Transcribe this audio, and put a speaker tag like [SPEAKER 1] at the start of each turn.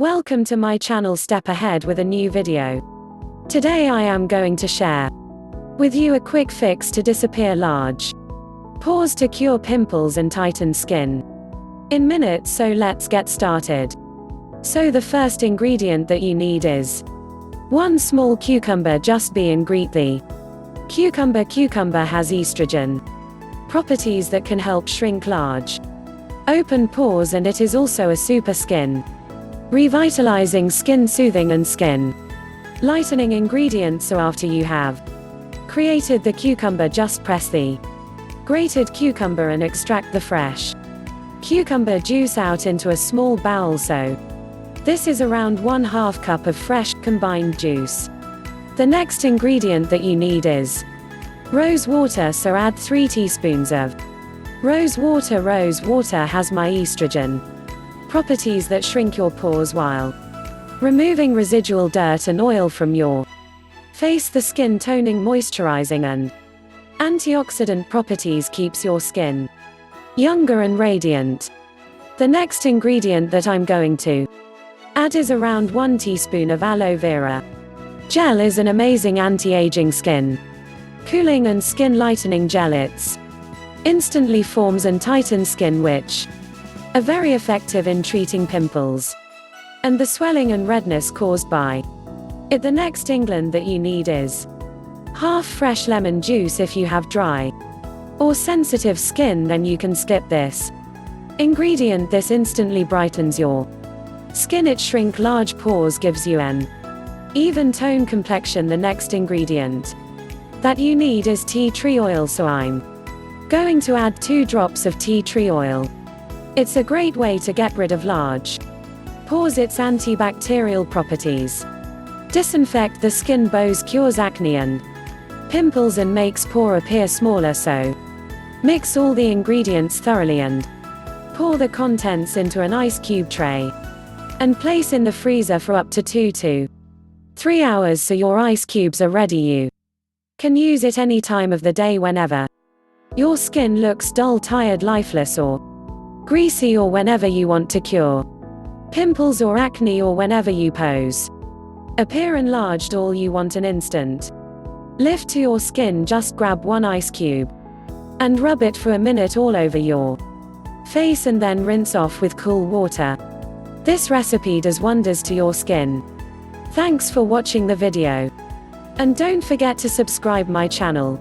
[SPEAKER 1] Welcome to my channel. Step ahead with a new video. Today I am going to share with you a quick fix to disappear large pores to cure pimples and tighten skin in minutes. So let's get started. So the first ingredient that you need is 1 small cucumber. Just be and greet the cucumber. Cucumber has estrogen properties that can help shrink large open pores, and it is also a super skin revitalizing, skin soothing and skin lightening ingredient. So after you have created the cucumber, just press the grated cucumber and extract the fresh cucumber juice out into a small bowl. So this is around 1/2 cup of fresh combined juice. The next ingredient that you need is rose water. So add 3 teaspoons of rose water. Rose water has my estrogen properties that shrink your pores while removing residual dirt and oil from your face. The skin toning, moisturizing and antioxidant properties keeps your skin younger and radiant. The next ingredient that I'm going to add is around 1 teaspoon of aloe vera gel. Is an amazing anti-aging, skin cooling and skin lightening gel. It's instantly forms and tightens skin, which are very effective in treating pimples and the swelling and redness caused by it. The next ingredient that you need is half fresh lemon juice. If you have dry or sensitive skin, then you can skip this ingredient. This instantly brightens your skin. It shrink large pores, gives you an even tone complexion. The next ingredient that you need is tea tree oil. So I'm going to add 2 drops of tea tree oil. It's a great way to get rid of large pores. Its antibacterial properties disinfect the skin, bows, cures acne and pimples, and makes pore appear smaller. So mix all the ingredients thoroughly and pour the contents into an ice cube tray and place in the freezer for up to 2 to 3 hours. So your ice cubes are ready. You can use it any time of the day, whenever your skin looks dull, tired, lifeless or greasy, or whenever you want to cure pimples or acne, or whenever you pose appear enlarged. All you want an instant lift to your skin. Just grab 1 ice cube and rub it for a minute all over your face, and then rinse off with cool water. This recipe does wonders to your skin. Thanks for watching the video, and don't forget to subscribe my channel.